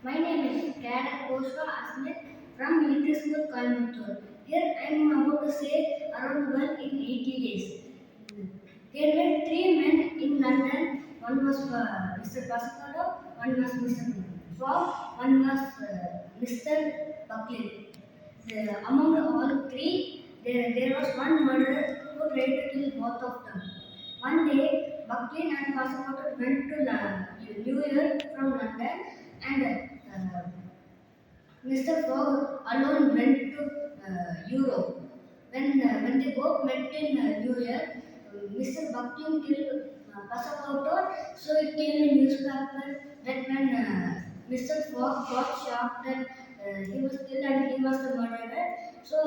My name is Cadet Koshwa Asmit from Military School, Coimbatore. Here I am about to say around one in 80 days. There were three men in London. One was Mr. Pasquale, one was Mr. Fogg, one was Mr. Buckley. Among all three, there was one murderer who tried to kill both of them. One day, Buckley and Pasquale went to New York from London, and Mr. Fogg alone went to Europe. When they both met in New York, Mr. Buckley killed Passaporto, so it came in newspaper that when Mr. Fogg got shocked that he was killed and he was the murderer, so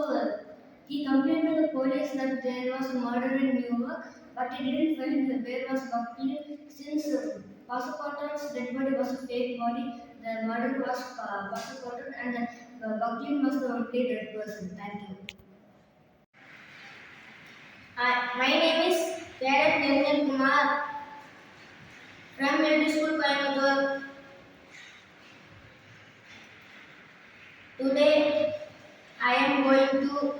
he complained to the police that there was a murder in New York, but he didn't find where was Buckley since Passaporto's dead body was a fake body. The murder was Passaporto and Buckley was the only dead person. Thank you. My name is Cadet Nirmal Kumar from Military School, Coimbatore. Today, I am going to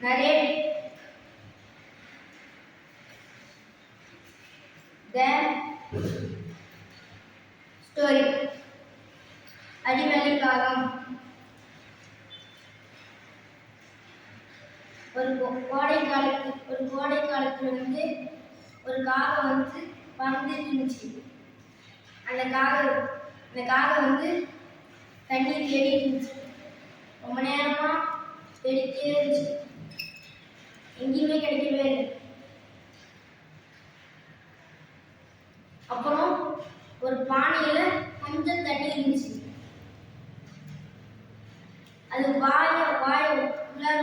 narrate the story. Adimali காலம். கோடை காலத்துல வந்து ஒரு காகம் வந்து பறந்துட்டு இருந்துச்சு. அந்த காகம் வந்து தண்ணி தேடிட்டு இருந்துச்சு. ரொம்ப நேரமா தேடிட்டே இருந்துச்சு. எங்கேயுமே கிடைக்கவே இல்லை. அப்புறம் ஒரு பானையில கொஞ்சம் தண்ணி இருந்துச்சு. அது வாய உள்ளார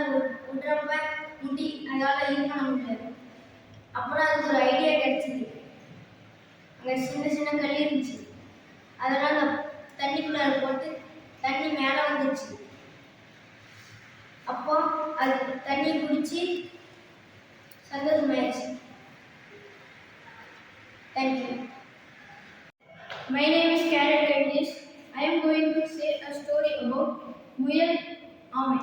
விடுறப்ப முடி அதால இது பண்ண முடியாது. அப்புறம் அதுக்கு ஒரு ஐடியா கிடைச்சிது. அங்கே சின்ன சின்ன கல் இருந்துச்சு. அதெல்லாம் அந்த தண்ணிக்குள்ளார போட்டு தண்ணி மேலே வந்துச்சு. அப்போ அது தண்ணி குடிச்சு சந்தோஷமாயிடுச்சு. Thank you. My name is Cadet Kaidish. I am going to say a story about முயல் ஆமை.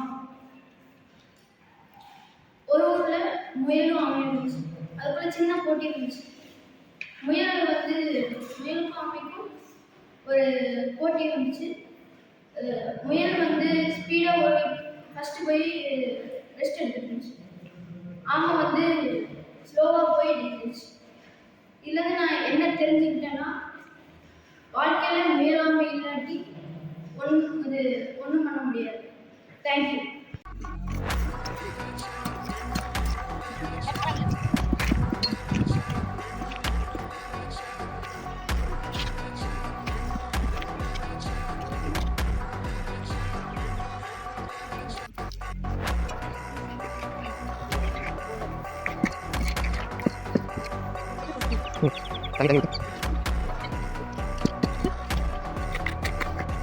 ஒரு ஊர்ல முயலும் ஆமையும் இருந்துச்சு. அதுக்குள்ள சின்ன போட்டி இருந்துச்சு. முயலுக்கும் ஆமைக்கும் ஒரு போட்டி இருந்துச்சு. முயல் வந்து ஸ்பீடா ஓடி ஃபர்ஸ்ட் போய் ரெஸ்ட் எடுத்துருந்துச்சு. ஆமை வந்து ஸ்லோவா போய் இருந்துச்சு. இதுலேருந்து நான் என்ன தெரிஞ்சுக்கிட்டேன்னா, வாழ்க்கையில முயலாமை இல்லாட்டி ஒன்றும் பண்ண முடியாது. தேங்க்யூ.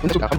Ini sudah kan,